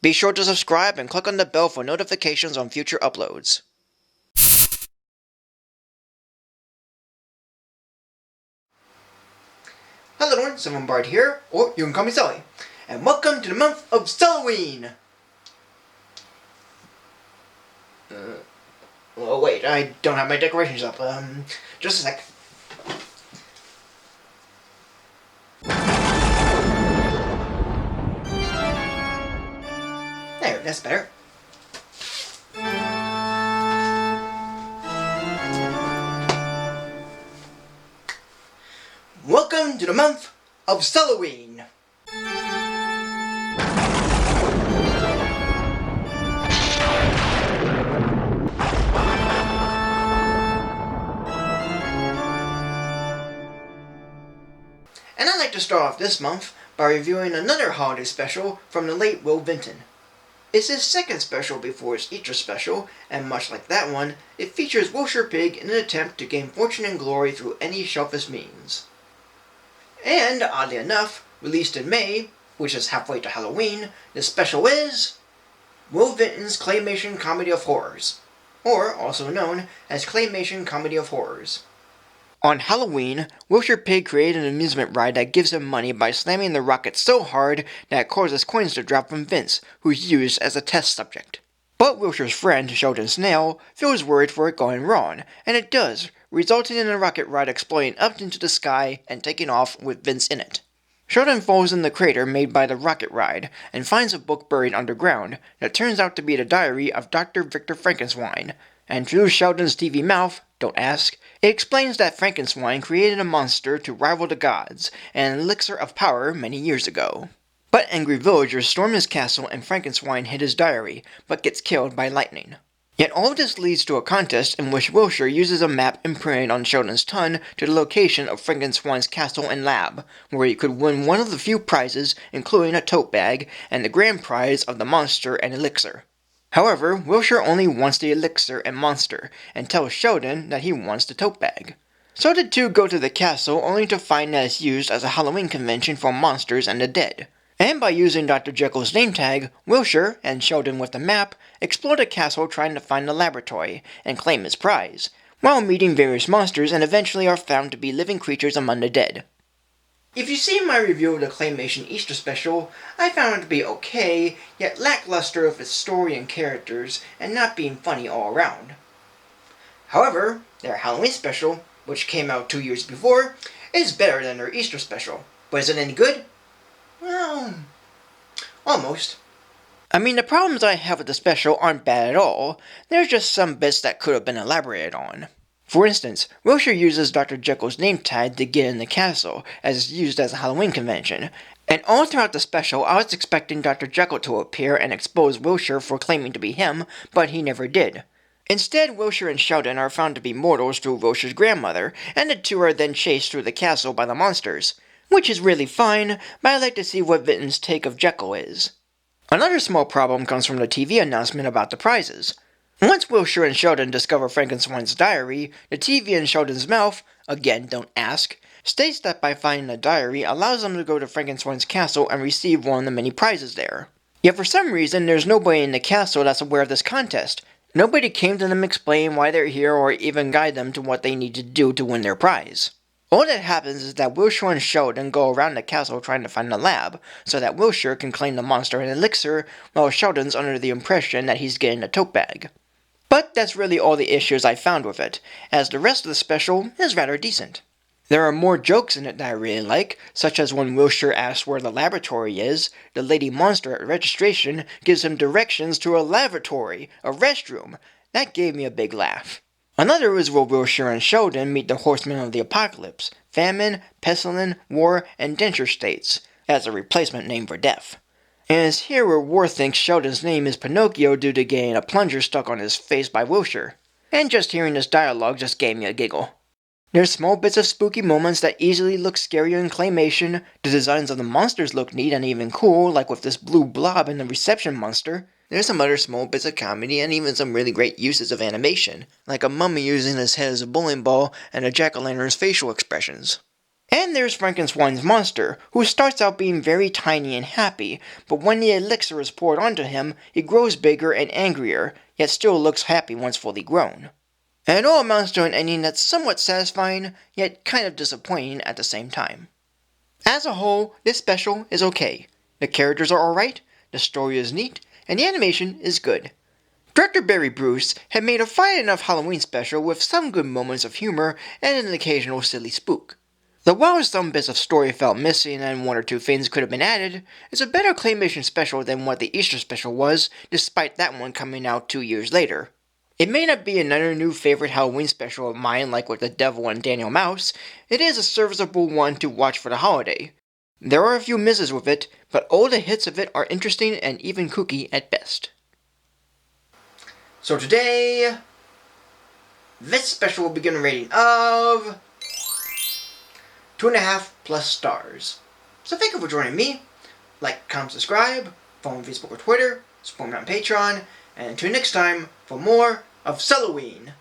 Be sure to subscribe and click on the bell for notifications on future uploads. Hello everyone, Someone Bard here, or you can call me Sully, and welcome to the month of Sull-Ween! Oh wait, I don't have my decorations up, just a sec. There, that's better. Welcome to the month of Sulli-Ween! And I'd like to start off this month by reviewing another holiday special from the late Will Vinton. It's his second special before his Easter special, and much like that one, it features Wilshire Pig in an attempt to gain fortune and glory through any shelfish means. And, oddly enough, released in May, which is halfway to Halloween, the special is Will Vinton's Claymation Comedy of Horrors, or also known as Claymation Comedy of Horrors. On Halloween, Wilshire Pig created an amusement ride that gives him money by slamming the rocket so hard that it causes coins to drop from Vince, who's used as a test subject. But Wilshire's friend, Sheldon Snail, feels worried for it going wrong, and it does, resulting in the rocket ride exploding up into the sky and taking off with Vince in it. Sheldon falls in the crater made by the rocket ride, and finds a book buried underground that turns out to be the diary of Dr. Victor Frankenstein, and through Sheldon's TV mouth, don't ask, it explains that Frankenstein created a monster to rival the gods, and an elixir of power many years ago. But angry villagers storm his castle and Frankenstein hid his diary, but gets killed by lightning. Yet all of this leads to a contest in which Wilshire uses a map imprinted on Sheldon's tongue to the location of Frankenstein's castle and lab, where he could win one of the few prizes, including a tote bag, and the grand prize of the monster and elixir. However, Wilshire only wants the elixir and monster, and tells Sheldon that he wants the tote bag. So the two go to the castle only to find that it's used as a Halloween convention for monsters and the dead. And by using Dr. Jekyll's name tag, Wilshire, and Sheldon with the map, explore the castle trying to find the laboratory, and claim his prize, while meeting various monsters and eventually are found to be living creatures among the dead. If you've seen my review of the Claymation Easter Special, I found it to be okay, yet lackluster of its story and characters, and not being funny all around. However, their Halloween special, which came out 2 years before, is better than their Easter special. But is it any good? Well, almost. I mean, the problems I have with the special aren't bad at all, there's just some bits that could have been elaborated on. For instance, Wilshire uses Dr. Jekyll's name tag to get in the castle, as it's used as a Halloween convention, and all throughout the special I was expecting Dr. Jekyll to appear and expose Wilshire for claiming to be him, but he never did. Instead, Wilshire and Sheldon are found to be mortals through Wilshire's grandmother, and the two are then chased through the castle by the monsters. Which is really fine, but I'd like to see what Vinton's take of Jekyll is. Another small problem comes from the TV announcement about the prizes. Once Wilshire and Sheldon discover Frankenstein's diary, the TV in Sheldon's mouth, again don't ask, states that by finding the diary allows them to go to Frankenstein's castle and receive one of the many prizes there. Yet for some reason there's nobody in the castle that's aware of this contest. Nobody came to them explain why they're here or even guide them to what they need to do to win their prize. All that happens is that Wilshire and Sheldon go around the castle trying to find the lab, so that Wilshire can claim the monster and elixir, while Sheldon's under the impression that he's getting a tote bag. But that's really all the issues I found with it, as the rest of the special is rather decent. There are more jokes in it that I really like, such as when Wilshire asks where the laboratory is, the lady monster at registration gives him directions to a lavatory, a restroom. That gave me a big laugh. Another is where Wilshire and Sheldon meet the horsemen of the apocalypse, famine, pestilence, war, and denture states, as a replacement name for death. And it's here where War thinks Sheldon's name is Pinocchio due to getting a plunger stuck on his face by Wilshire. And just hearing this dialogue just gave me a giggle. There's small bits of spooky moments that easily look scarier in claymation, the designs of the monsters look neat and even cool, like with this blue blob and the reception monster. There's some other small bits of comedy and even some really great uses of animation, like a mummy using his head as a bowling ball and a jack-o'-lantern's facial expressions. And there's Frankenstein's monster, who starts out being very tiny and happy, but when the elixir is poured onto him, he grows bigger and angrier, yet still looks happy once fully grown. And it all amounts to an ending that's somewhat satisfying, yet kind of disappointing at the same time. As a whole, this special is okay. The characters are alright, the story is neat, and the animation is good. Director Barry Bruce had made a fine enough Halloween special with some good moments of humor and an occasional silly spook. Though while some bits of story felt missing and one or two things could have been added, it's a better Claymation special than what the Easter special was, despite that one coming out 2 years later. It may not be another new favorite Halloween special of mine like with the Devil and Daniel Mouse, it is a serviceable one to watch for the holiday. There are a few misses with it, but all the hits of it are interesting and even kooky at best. So today, this special will be given a rating of 2.5+ stars. So thank you for joining me. Like, comment, subscribe, follow me on Facebook or Twitter, support me on Patreon, and until next time for more of Sulli-Ween.